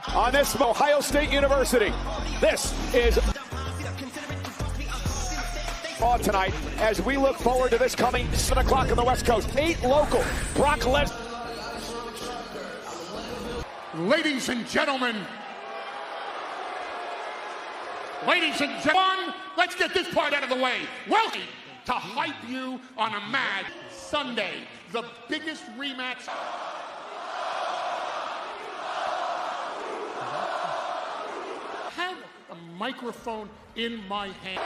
On this Ohio State University, this is on tonight as we look forward to this coming 7 o'clock on the West Coast. 8 local. Brock Lesnar. Ladies and gentlemen, let's get this part out of the way. Welcome to hype you on a mad Sunday, the biggest rematch. Have a microphone in my hand.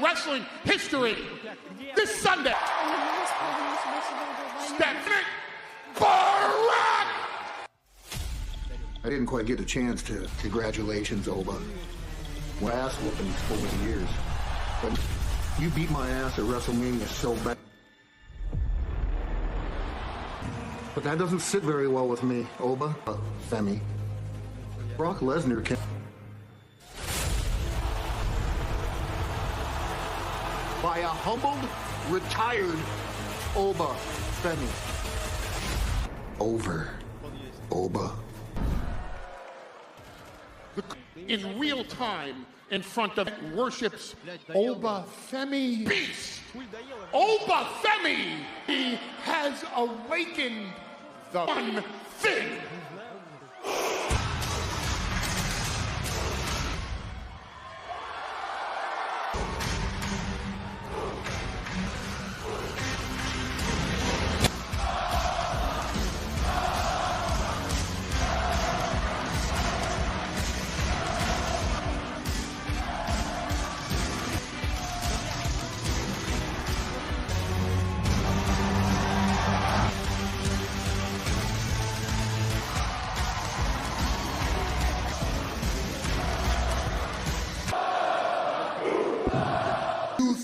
Wrestling history this Sunday. Stephanie Barack! I didn't quite get a chance to. Congratulations, Oba. My ass whooping over the years. But you beat my ass at WrestleMania so bad. But that doesn't sit very well with me, Oba. Femi. Brock Lesnar can... by a humbled, retired Oba Femi. Over. Oba. In real time, in front of worships Oba Femi beast. Oba Femi! He has awakened the one thing.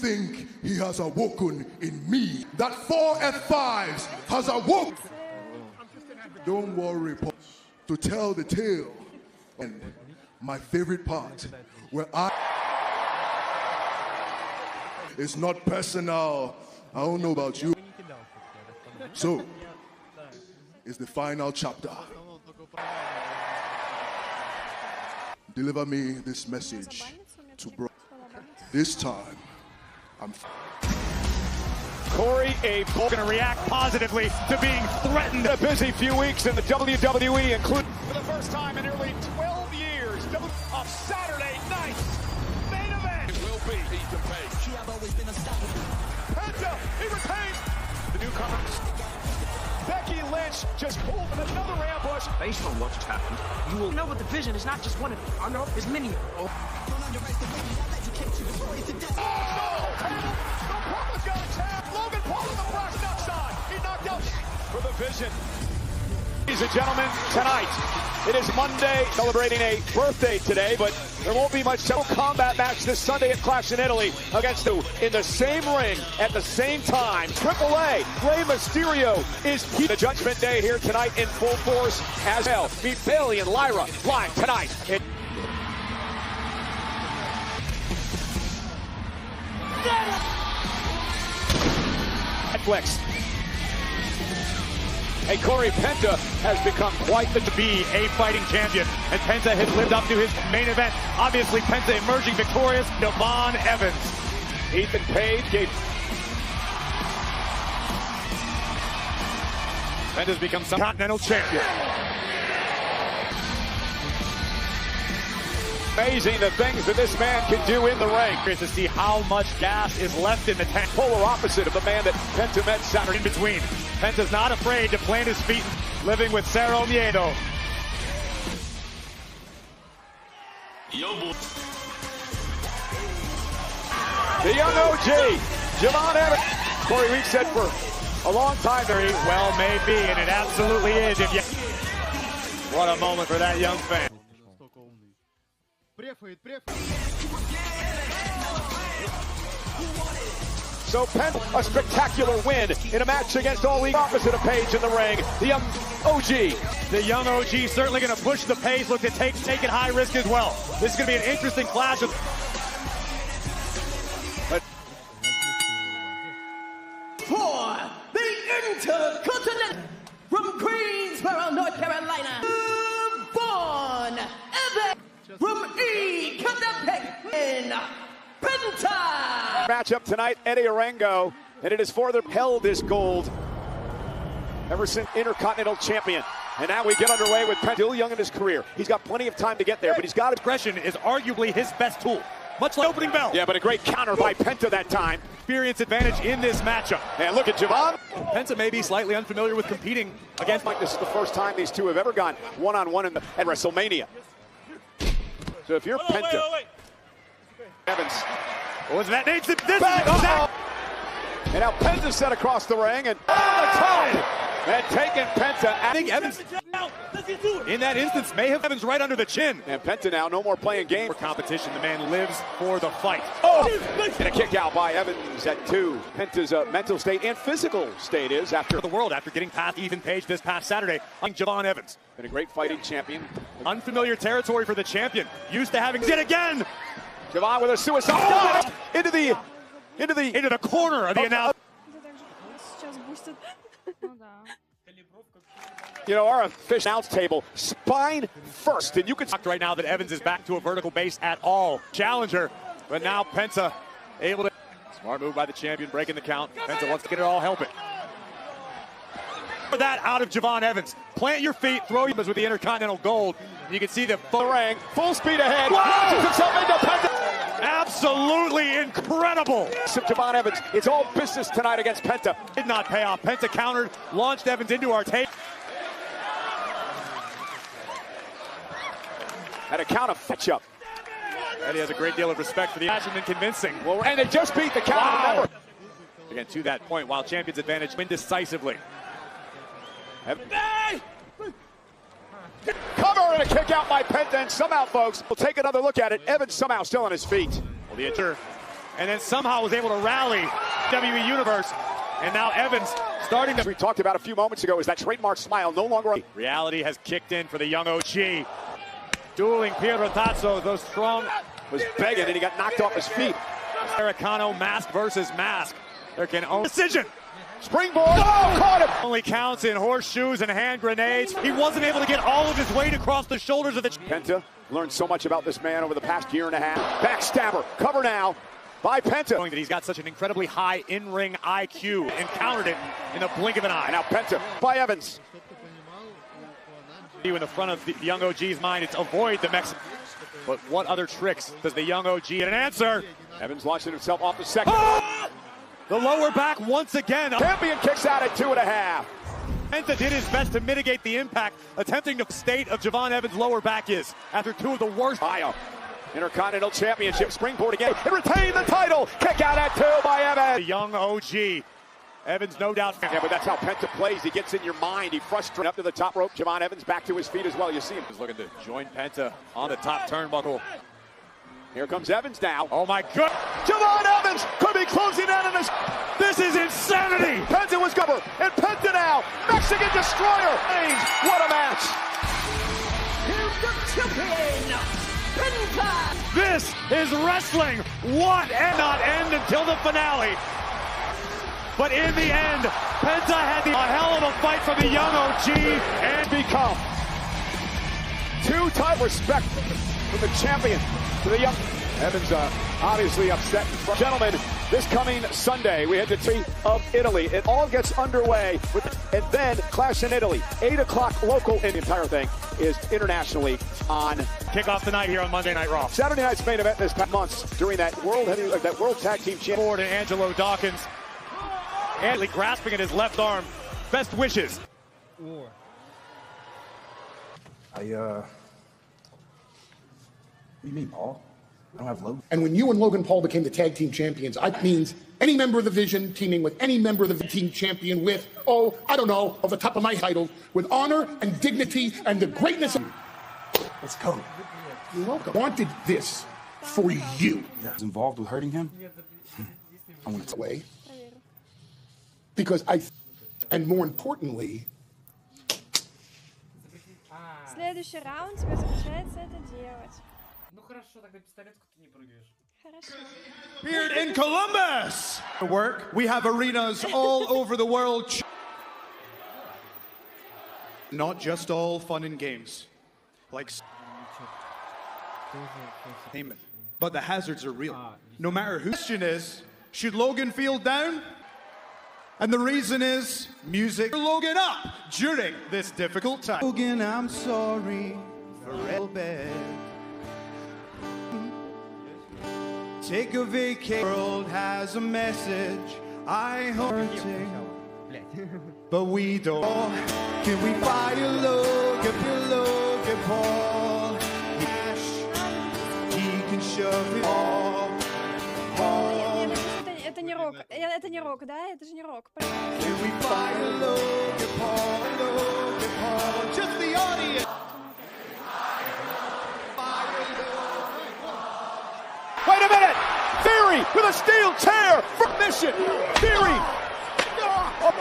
Think he has awoken in me. That 4 F5s has awoken. Don't worry, Paul, to tell the tale. And my favorite part, where it's not personal. I don't know about you. So, it's the final chapter. Deliver me this message to Brock. This time, Corey going to react positively to being threatened. A busy few weeks in the WWE, including for the first time in nearly 12 years of Saturday night's main event. It will be Ethan Page. She have always been unstoppable. Penta, he retains the newcomer. Becky Lynch just pulled another ambush. Based on what's happened, you will know what the vision is not just one of them. I know it's many. Oh, Logan Paul on the Brock's outside. He knocked out for the vision. Ladies and gentlemen, tonight, it is Monday, celebrating a birthday today, but there won't be much combat match this Sunday at Clash in Italy against two in the same ring at the same time. Triple A, Rey Mysterio is the Judgment Day here tonight in full force as well. Meet Bayley and Lyra live tonight. Netflix. Hey, Corey Penta has become quite the to be a fighting champion, and Penta has lived up to his main event. Obviously, Penta emerging victorious. Devon Evans. Ethan Page gave. Penta's become some Continental champion. Amazing the things that this man can do in the ring. Curious to see how much gas is left in the tank. Polar opposite of the man that Penta met Saturday. In between, Penta's not afraid to plant his feet, living with Cero Miedo. The young OG, Javon Evans. Corey, we've said for a long time, very well may be, and it absolutely is. If you, what a moment for that young fan. So Penta, a spectacular win in a match against all league opposite of Page in the ring. The young OG. The young OG certainly going to push the pace, look to take it high risk as well. This is going to be an interesting clash. For the Intercontinental from Greensboro, North Carolina, Vaughn Evans from Ecatepec, Penta. Matchup tonight, Eddie Arango, and it is for the held this gold ever since Intercontinental Champion. And now we get underway with Penta, still young in his career. He's got plenty of time to get there, but he's got aggression is arguably his best tool. Much like opening bell. Yeah, but a great counter by Penta that time. Experience advantage in this matchup. And look at Javon. Penta may be slightly unfamiliar with competing against. Like this is the first time these two have ever gone one-on-one at WrestleMania. So if you're Penta, Evans. What was that? This And now Penta's set across the ring and and taking Penta. I think Evans, in that instance, may have Evans right under the chin. And Penta now no more playing game. For competition, the man lives for the fight. Oh! And a kick out by Evans at 2. Penta's mental state and physical state is after the world after getting past Ethan Page this past Saturday on Javon Evans. Been a great fighting champion. Unfamiliar territory for the champion. Used to having it again. Javon with a suicide into the corner of the announcer. You know, our official announce table, spine first, and you can right now that Evans is back to a vertical base at all. Challenger, but now Penta able to. Smart move by the champion, breaking the count. Penta wants to get it all, help it. For that out of Javon Evans. Plant your feet, throw your with the Intercontinental Gold. You can see the ring, full speed ahead. Launches himself into Penta. Absolutely incredible. Javon Evans, it's all business tonight against Penta. Did not pay off. Penta countered, launched Evans into our tape. At a count of fetch-up. Eddie has a great deal of respect for the action and convincing. Well, and they just beat the count. Wow. Again, to that point, while champions advantage win decisively. Cover and a kick out by Penta, and somehow, folks, we'll take another look at it. Evans somehow still on his feet. Well, the injury, and then somehow was able to rally WWE Universe, and now Evans starting to. We talked about a few moments ago is that trademark smile no longer. Reality has kicked in for the young OG. Dueling Pietro Tazzo, those strong. Was begging and he got knocked off his feet. Americano, mask versus mask. There can only decision. Springboard. Oh, caught him. Only counts in horseshoes and hand grenades. He wasn't able to get all of his weight across the shoulders of the. Penta learned so much about this man over the past year and a half. Backstabber. Cover now by Penta. Knowing that he's got such an incredibly high in-ring IQ and countered it in the blink of an eye. And now Penta by Evans. In the front of the young OG's mind, it's avoid the Mexican. But what other tricks does the young OG get an answer? Evans launching himself off the second. Oh! The lower back once again. Champion kicks out at 2.5. Penta did his best to mitigate the impact, attempting to state of Javon Evans' lower back is after two of the worst. Intercontinental Championship springboard again and retain the title. Kick out at 2 by Evans. The young OG. Evans, no doubt. Yeah, but that's how Penta plays. He gets in your mind. He frustrates up to the top rope. Javon Evans back to his feet as well. You see him. He's looking to join Penta on the top turnbuckle. Here comes Evans now. Oh my God. Javon Evans could be closing in on this. This is insanity. Penta was covered. And Penta now. Mexican Destroyer. What a match. Here's the champion, Penta. This is wrestling. What and not end until the finale. But in the end, Penta had a hell of a fight from the young OG and become two-time respect from the champion to the young. Evans obviously upset. Gentlemen, this coming Sunday, we head to Tree of Italy. It all gets underway, and then Clash in Italy. 8 o'clock local, and the entire thing is internationally on. Kickoff tonight here on Monday Night Raw. Saturday night's main event this past months during that World Tag Team Championship. Ford and Angelo Dawkins. Antley grasping at his left arm. Best wishes. What do you mean, Paul? I don't have Logan. And when you and Logan Paul became the tag team champions, that means any member of the Vision teaming with any member of the team champion with, I don't know, off the top of my title, with honor and dignity and the greatness of. Let's go. You're welcome. I wanted this for you. I was involved with hurting him. I want it away. Because and more importantly. Следующий раунд возвращается это делать. Ну хорошо, тогда пистолетку ты не прыгаешь. Хорошо. Here in Columbus, we have arenas all over the world. Not just all fun and games, like but the hazards are real. No matter who. Question is, should Logan feel down? And the reason is music. Logan up during this difficult time. Logan, I'm sorry for real bad. Take a vacation. The world has a message. I hope but we don't. Can we buy a Logan Paul? He can shove it all. Это не рок. Это не рок, да? Это же не рок. Can we buy a Logan Paul? Just the audience. Wait a minute! Theory with a steel chair for mission. Theory.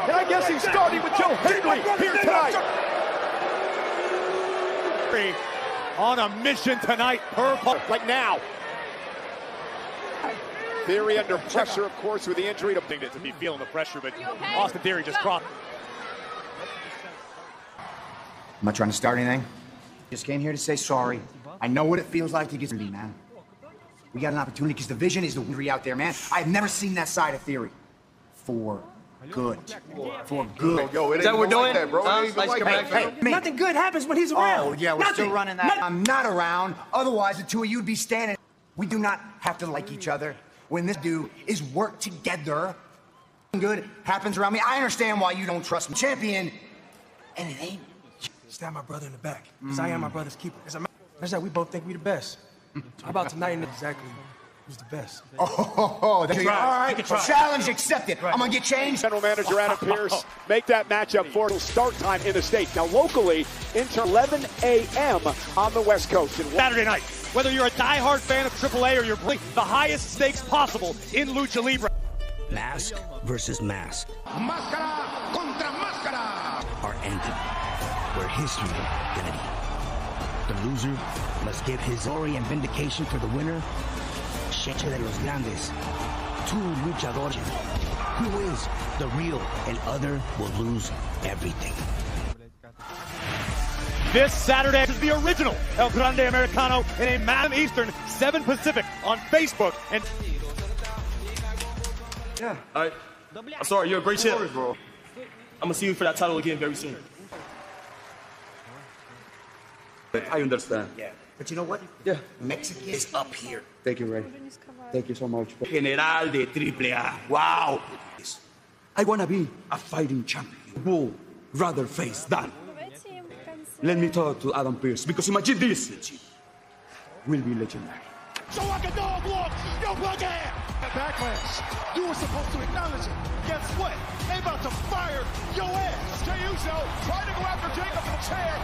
And I guess he's starting with Joe Hendry here tonight. On a mission tonight, purple, like now. Theory under pressure, of course, with the injury to be feeling the pressure, but Austin Theory just dropped. I'm not trying to start anything. Just came here to say sorry. I know what it feels like to get dirty, man. We got an opportunity because the vision is the winner out there, man. I've never seen that side of Theory. For good. For good. Yo, is that what we're doing? That, bro. Nothing good happens when he's around. Oh, yeah, we're still running that. I'm not around. Otherwise, the two of you would be standing. We do not have to like each other. When this do is work together. Good happens around me. I understand why you don't trust me. Champion. And it ain't. Stab my brother in the back. Because I am my brother's keeper. That's how we both think we the best. How about tonight? Exactly. Who's the best? Oh, that's right. All right. Challenge accepted. I'm going to get changed. General Manager Adam Pearce make that matchup for start time in the States. Now, locally, into 11 a.m. on the West Coast. And Saturday night, whether you're a diehard fan of AAA or you're playing the highest stakes possible in Lucha Libre. Mask versus mask. Máscara contra máscara. Are ended. Where history gonna be. The loser must give his glory and vindication for the winner. Cheche de los Grandes. Two luchadores. Who is the real and other will lose everything. This Saturday is the original El Grande Americano in a Madam Eastern, 7 Pacific on Facebook. And yeah. All right. I'm sorry. You're a great champ, bro. I'm gonna see you for that title again very soon. I understand. Yeah. But you know what? Yeah. Mexican is up here. Thank you, Ray. Thank you so much. General de AAA. Wow. I wanna be a fighting champion. Who rather face that? Let me talk to Adam Pearce, because imagine this. Will be legendary. So like a dog walk, yo, plug in. Backlash. You were supposed to acknowledge it. Guess what? They about to fire your ass. Jey Uso trying to go after Jacob in the chair.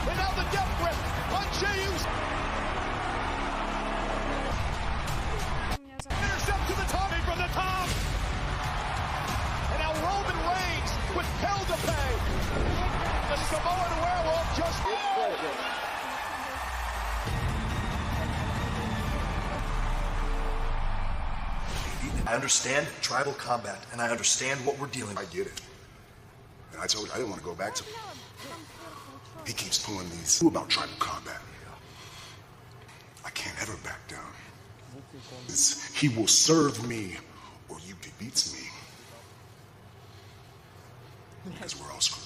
And now the death grip on Jey Uso. Intercept to the top, from the top. And now Roman Reigns with hell to pay. The Samoan werewolf just... I understand tribal combat, and I understand what we're dealing with. I get it. And I told you I didn't want to go back to him. He keeps pulling these about tribal combat. I can't ever back down. He will serve me, or he beats me. Because we're all screwed.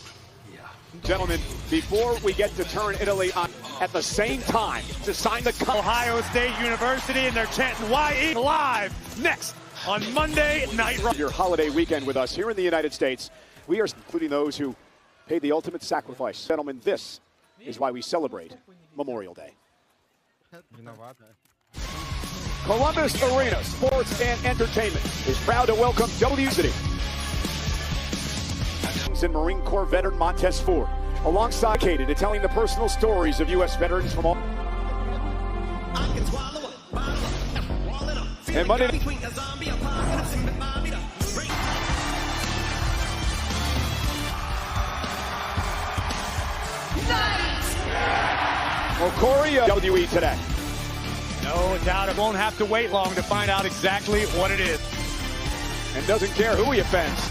Gentlemen, before we get to turn Italy on at the same time to sign the Ohio State University, and they're chanting YE live next on Monday Night Raw. Your holiday weekend with us here in the United States. We are including those who paid the ultimate sacrifice. Gentlemen, this is why we celebrate Memorial Day. Columbus Arena Sports and Entertainment is proud to welcome WCity and Marine Corps veteran Montez Ford, alongside Katie, to telling the personal stories of U.S. veterans from all. And Monday. Well, Corey, WE today. No doubt it won't have to wait long to find out exactly what it is. And doesn't care who he offends.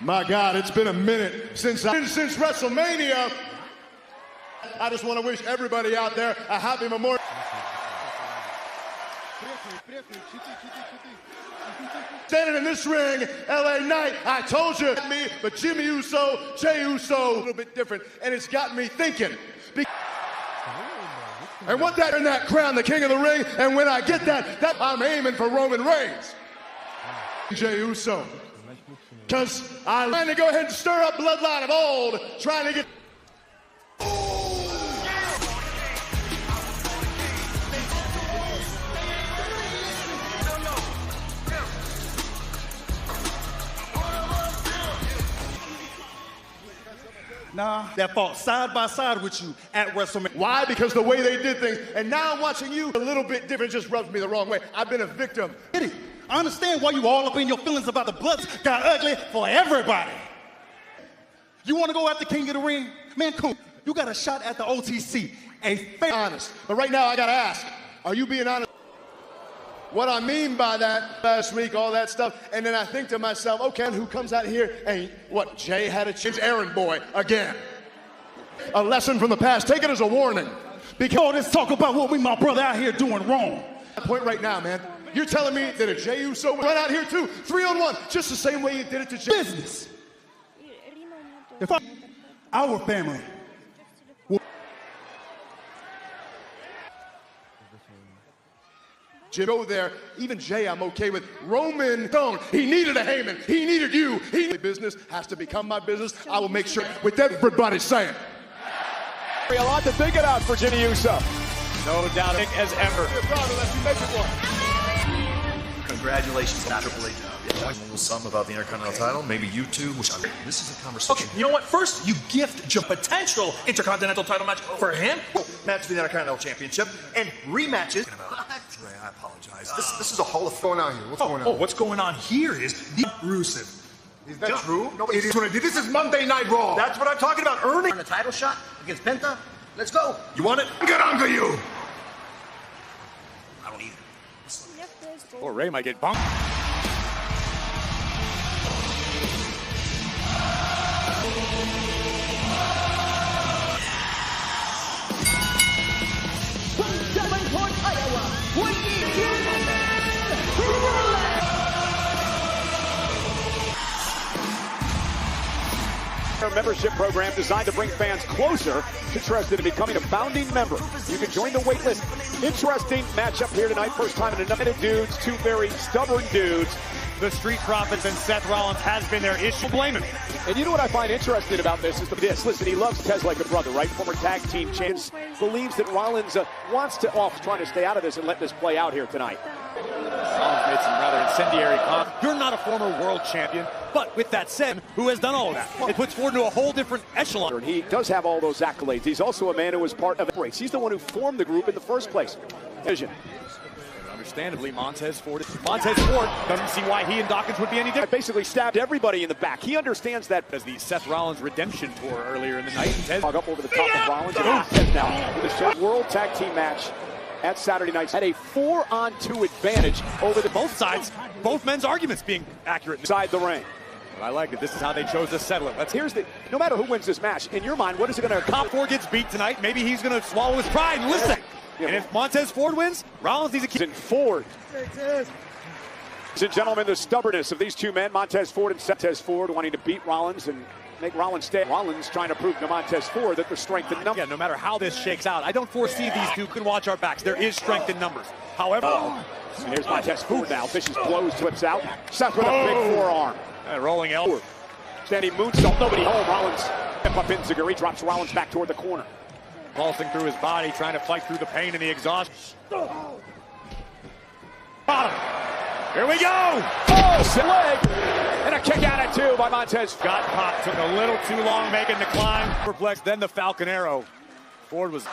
My God, it's been a minute since WrestleMania. I just want to wish everybody out there a happy Memorial. Standing in this ring, LA Knight, I told you, me, but Jimmy Uso, Jey Uso, a little bit different, and it's got me thinking. And what that in that crown, the king of the ring, and when I get that I'm aiming for Roman Reigns. Jey Uso. Because I'm trying to go ahead and stir up bloodline of old, trying to get... Nah, that fought side by side with you at WrestleMania. Why? Because the way they did things. And now I'm watching you a little bit different, just rubs me the wrong way. I've been a victim. I understand why you all up in your feelings about the Bloods got ugly for everybody. You want to go after King of the Ring? Man, cool. You got a shot at the OTC. Honest. But right now I got to ask, are you being honest? What I mean by that, last week, all that stuff, and then I think to myself, okay, who comes out here and what, Jay had a chance, errand boy, again. A lesson from the past, take it as a warning. Because all this talk about what we, my brother, out here doing wrong. Point right now, man, you're telling me that a Jey Uso went out here too, 3-on-1, just the same way you did it to Jey. Business. If our family. Go there, even Jay I'm okay with. Roman Stone, he needed a Heyman, he needed you. Business has to become my business. I will make sure with everybody saying. A lot to think about for Jimmy Uso. No doubt as ever. Congratulations to Triple H. Some about the Intercontinental title, maybe you two, which this is a conversation. Okay, you know what? First, you gift a potential Intercontinental title match for him. Match for the Intercontinental Championship and rematches. Ray, I apologize. This is a Hall of Fame. What's going on here? What's going on? Oh, what's going on here is the Rusev. Is that true? No, it is what I did. This is Monday Night Raw. That's what I'm talking about. Earning the title shot against Penta. Let's go. You want it? Good on to you. I don't either. Or Ray might get bumped. From Davenport, Iowa, A membership program designed to bring fans closer. Interested in becoming a founding member, you can join the wait list. Interesting matchup here tonight. First time in a number of dudes, two very stubborn dudes. The Street Profits and Seth Rollins has been their issue. Blame him. And you know what I find interesting about this is this. Listen, he loves Tez like a brother, right? Former tag team champions. Believes that Rollins wants to trying to stay out of this and let this play out here tonight. Rollins made some rather incendiary comments. You're not a former world champion, but with that said, who has done all of that? It puts Ford into a whole different echelon. And he does have all those accolades. He's also a man who was part of a race. He's the one who formed the group in the first place. Vision. Understandably, Montez Ford doesn't see why he and Dawkins would be any different. Basically stabbed everybody in the back. He understands that. As the Seth Rollins redemption tour earlier in the night. Tez up over the top of Rollins. And Montez now with the World Tag Team match at Saturday night. Had a 4-on-2 advantage over both sides. Both men's arguments being accurate inside the ring. But I like it. This is how they chose to settle it. No matter who wins this match, in your mind, what is it going to accomplish? Ford gets beat tonight. Maybe he's going to swallow his pride and listen. And if Montez Ford wins, Rollins needs to keep. Ford. Ladies and gentlemen, the stubbornness of these two men, Montez Ford and Montez Ford, wanting to beat Rollins and make Rollins stay. Rollins trying to prove to Montez Ford that there's strength in numbers. Yeah, no matter how this shakes out, I don't foresee these two can watch our backs. There is strength in numbers. However, and here's Montez Ford now. Vicious blows, flips out. Seth with a big forearm. Rolling elbow. Standing moonsault, nobody home. Rollins up Enziguri, drops Rollins back toward the corner. Pulsing through his body, trying to fight through the pain and the exhaustion. Bottom. Here we go! Oh, leg! And a kick out at two by Montez. Got popped, took a little too long making the climb. Perplexed, then the Falcon Arrow. Ford was...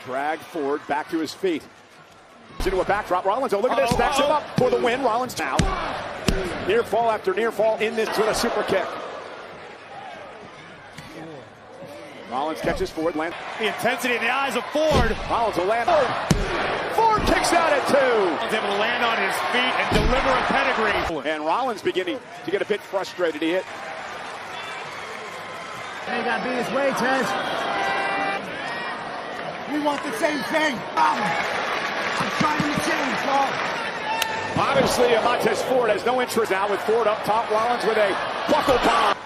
Drag Ford back to his feet. Into a backdrop. Rollins, look at this, stacks him up for the win. Rollins now. Near fall after near fall in this with a super kick. Rollins catches Ford, lands. The intensity in the eyes of Ford. Rollins will land. Ford kicks out at 2. He's able to land on his feet and deliver a pedigree. And Rollins beginning to get a bit frustrated. He hit. Hey, you gotta be his way, Tez. We want the same thing. I'm trying to change, Paul. Obviously, Montez Ford has no interest now with Ford up top. Rollins with a buckle bomb.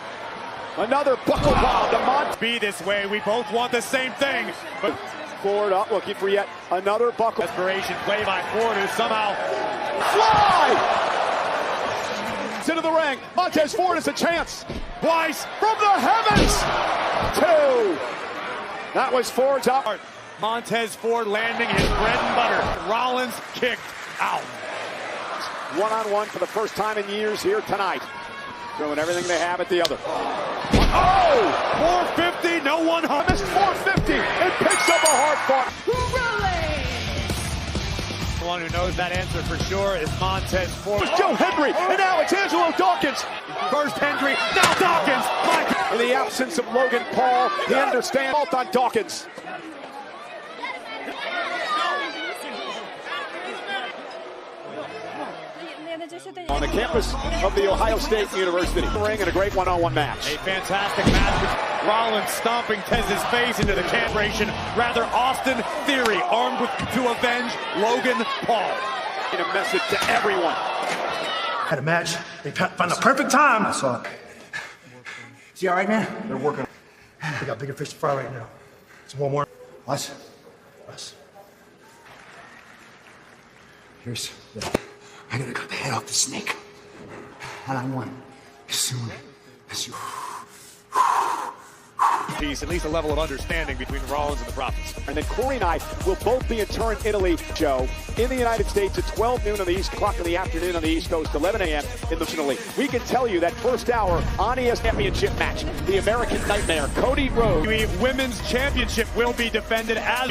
Another buckle bomb to Montez. Be this way. We both want the same thing. But Ford up looking for yet another buckle. Desperation play by Ford, who somehow fly into the ring. Montez Ford has a chance. Twice from the heavens. 2. That was Ford's out. Montez Ford landing his bread and butter. Rollins kicked out. One-on-one for the first time in years here tonight. Throwing everything they have at the other. Oh! 450, no one missed 450 and picks up a hard fought. The one who knows that answer for sure is Montez Ford. It's Joe Hendry, and now it's Angelo Dawkins. First Hendry, now Dawkins. In the absence of Logan Paul, he understands fault on Dawkins. On the campus of the Ohio State University. Ring and a great one-on-one match. A fantastic match. Rollins stomping Tez's face into the cambration. Rather, Austin Theory armed with to avenge Logan Paul. In a message to everyone. Had a match. They found the perfect time. I saw it. Is he all right, man? They're working. They got bigger fish to fry right now. It's one more. Us? Us. Here's the... I gotta cut the head off the snake. And I want as soon as you... At least a level of understanding between Rollins and the Prophets. And then Corey and I will both be in Turin, Italy, Joe, in the United States at 12 noon on the East clock in the afternoon on the East Coast, 11 a.m. in the National League. We can tell you that first hour on ES Championship match, the American Nightmare, Cody Rhodes. The Women's Championship will be defended as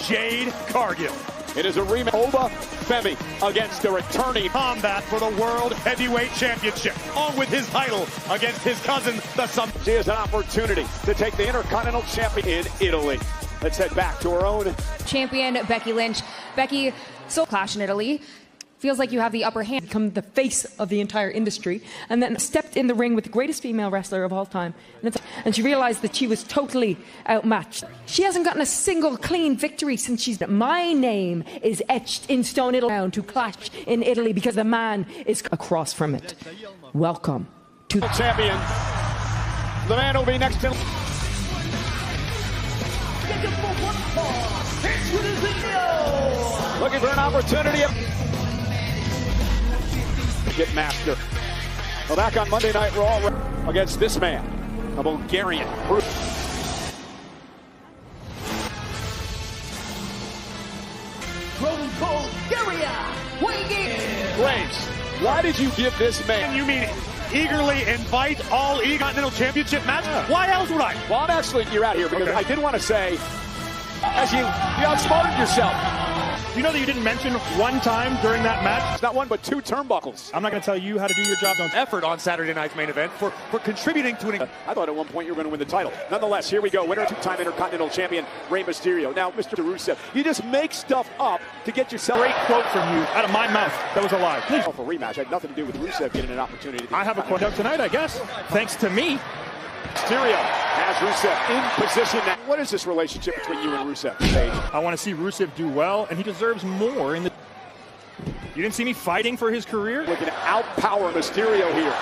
Jade Cargill. It is a rematch. Oba Femi against the returning combat for the World Heavyweight Championship, along with his title against his cousin, the Sun. She has an opportunity to take the Intercontinental Champion in Italy. Let's head back to our own champion, Becky Lynch. Becky, so clash in Italy. Feels like you have the upper hand. Become the face of the entire industry, and then stepped in the ring with the greatest female wrestler of all time. And she realized that she was totally outmatched. She hasn't gotten a single clean victory since she's... My name is etched in stone Italy to clash in Italy because the man is across from it. Welcome to... Champion. The man will be next to... Looking for an opportunity. Get master. Well, back on Monday Night Raw against this man, a Bulgarian. From Bulgaria, weighing in. Graves, why did you give this man? You mean eagerly invite all Continental Championship match? Yeah. Why else would I? Well, I'm actually, you're out here because I did want to say, as you outsmarted yourself. You know that you didn't mention one time during that match? It's not one, but 2 turnbuckles. I'm not going to tell you how to do your job. Effort on Saturday night's main event for contributing to an... I thought at one point you were going to win the title. Nonetheless, here we go. Winner, 2-time Intercontinental Champion, Rey Mysterio. Now, Mr. Rusev, you just make stuff up to get yourself... Great quote from you out of my mouth. That was a lie. Please. For rematch. Had nothing to do with Rusev getting an opportunity. I have a quote out tonight, I guess. Thanks to me. Mysterio has Rusev in position now. What is this relationship between you and Rusev, Paige? I want to see Rusev do well, and he deserves more in the... You didn't see me fighting for his career? Looking to outpower Mysterio here.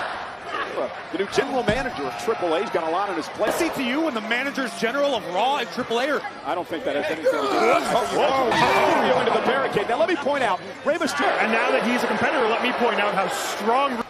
The new general manager of AAA's got a lot on his plate. See to you and the managers general of Raw and AAA. I don't think that has anything to do with it. Mysterio into the barricade. Now let me point out, Rey Mysterio. And now that he's a competitor, let me point out how strong...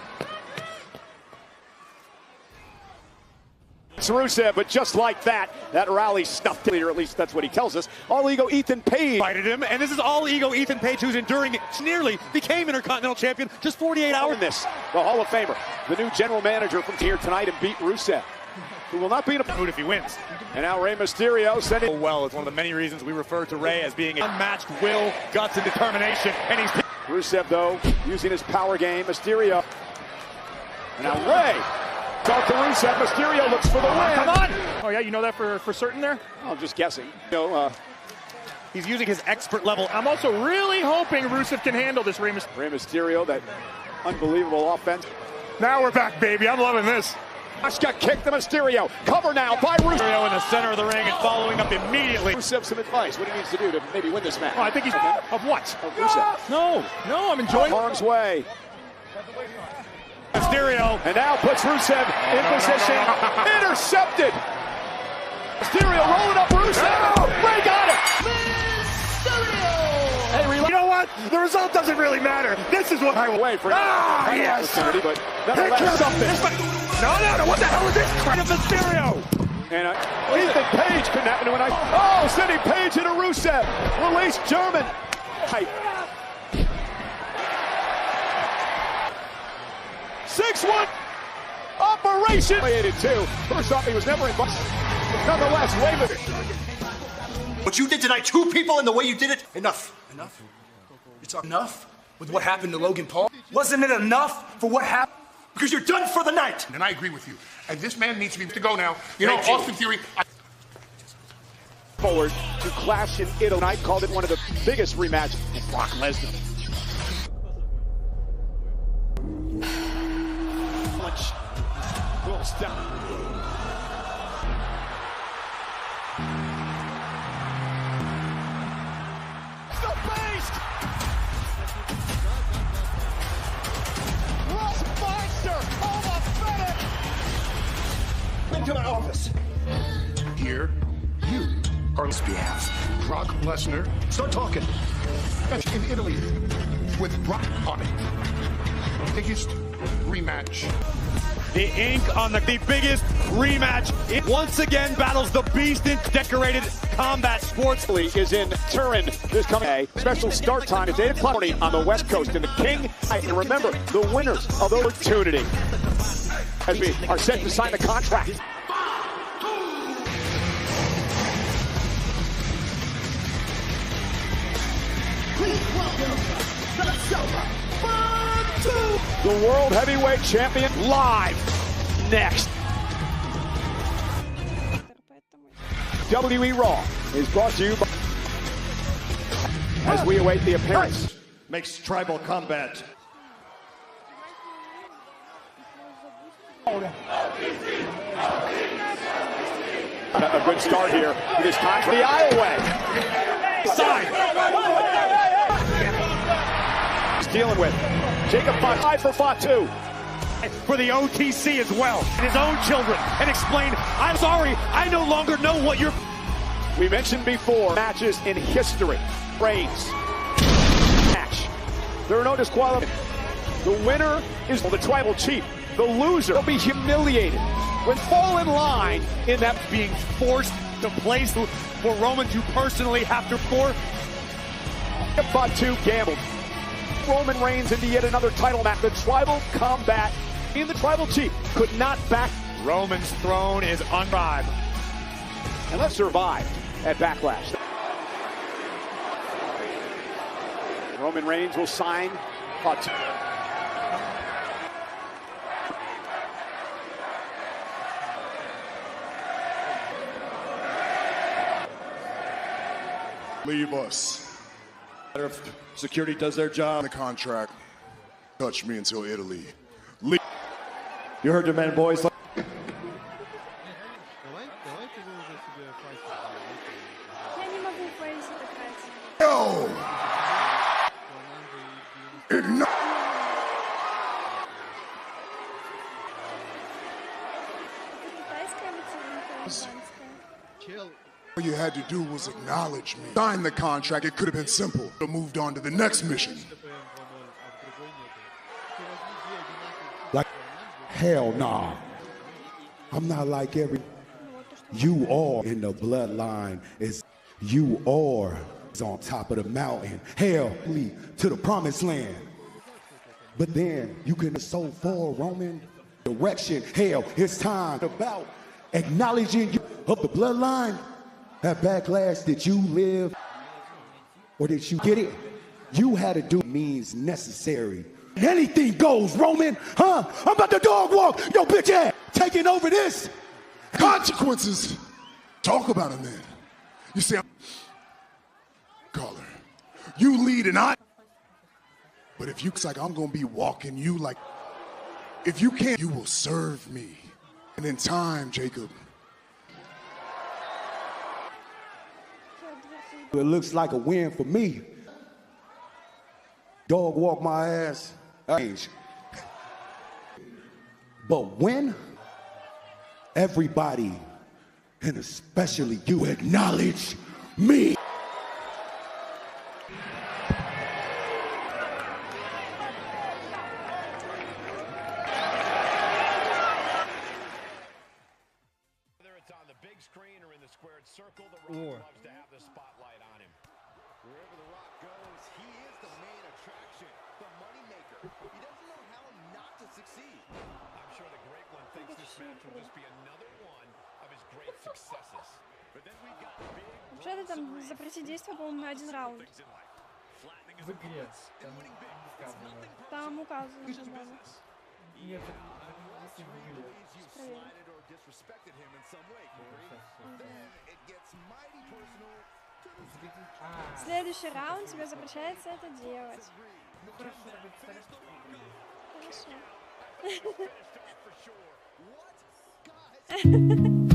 It's Rusev, but just like that rally snuffed him, or at least that's what he tells us. All Ego Ethan Page fighted him, and this is All Ego Ethan Page, who's enduring it. Nearly became Intercontinental Champion just 48 hours in this. The Hall of Famer, the new general manager from here tonight, and beat Rusev, who will not be in a mood if he wins. And now Rey Mysterio sending... Well, it's one of the many reasons we refer to Rey as being unmatched will, guts, and determination. And he's... Rusev, though, using his power game. Mysterio. And now Rey. Talk to Rusev. Mysterio looks for the win. Come on! Oh, yeah, you know that for certain there? I'm just guessing. He's using his expert level. I'm also really hoping Rusev can handle this Rey Mysterio, that unbelievable offense. Now we're back, baby. I'm loving this. Rush got kicked to Mysterio. Cover now by Rusev. Mysterio in the center of the ring and following up immediately. Rusev some advice. What he needs to do to maybe win this match. Oh, I think he's of what? Of Rusev. No, I'm enjoying Arm's way. Mysterio. And now puts Rusev in position. Intercepted. Mysterio rolling up Rusev. Ray got it. Hey, you know what? The result doesn't really matter. This is what I will wait for. Yes. But nonetheless, something. No, what the hell is this? Crap Mysterio. And Ethan Page couldn't happen to an ice. Oh, sending Page into Rusev. Release German. 6-1 operation. Too. First off, he was never invited. Nonetheless, Raven. What you did tonight, 2 people, and the way you did it. Enough. It's enough with what happened to Logan Paul. Wasn't it enough for what happened? Because you're done for the night. And I agree with you. And this man needs to go now. You know, Austin Theory. Forward to Clash in Italy. Tonight called it one of the biggest rematches. Brock Lesnar. Punch. Will stop. The beast. Ross Monster. Into my office. Here, you are on his behalf. Brock Lesnar. Start talking. In Italy, with Brock on it. Biggest rematch. The ink on the biggest rematch. It once again battles the beast in decorated combat sports. League is in Turin this coming day. Special start time is 8 o'clock on the West Coast. And the King, and remember, the winners of the opportunity as we are set to sign the contract. Please welcome the Silver The World Heavyweight Champion live next. WWE Raw is brought to you by as we await the appearance. Makes tribal combat. A good start here with this contract. The aisle way. Side. He's dealing with Jacob Font, 5 for Fatu. For the OTC as well, and his own children, and explain, I'm sorry, I no longer know what you're... We mentioned before, matches in history. Reigns. Match. There are no disqualifications. The winner is the tribal chief. The loser will be humiliated when fall in line in that being forced to place for Roman to personally have to for. Fatu gambled. Roman Reigns into yet another title match. The tribal combat in the tribal chief could not back. Roman's throne is unrivaled. And let's survive at Backlash. Roman Reigns will sign Fatu. Leave us. If security does their job. The contract. Touch me until Italy. You heard your man, boys. Yo! All you had to do was acknowledge me. Sign the contract. It could have been simple. I moved on to the next mission. Like, hell nah. I'm not like every... You are in the bloodline. You are on top of the mountain. Hell, lead to the promised land. But then you can so far Roman direction. Hell, it's time about acknowledging you of the bloodline. That backlash that you live, or did you get it? You had to do means necessary. Anything goes, Roman, huh? I'm about to dog walk your bitch ass, taking over this. Consequences. Talk about them then. You see, You lead and I. But if you, it's like I'm gonna be walking you like, if you can't, you will serve me. And in time, Jacob. It looks like a win for me. Dog walk my ass. But when everybody, and especially you, acknowledge me. Whether it's on the big screen or in the squared circle, the Rock loves to have the spotlight on him. Wherever The Rock goes, he is the main attraction, the moneymaker. He doesn't know how not to succeed. I'm sure the Great One thinks this match will just be another one of his great successes. But then we got big. Вообще-то там запретить действие, по-моему, на один раунд. В игре. Там указано. Там указано. Да. Нет, если в игре. Следующий раунд тебе запрещается это делать. Ну хорошо, тогда представляешь, что Хорошо.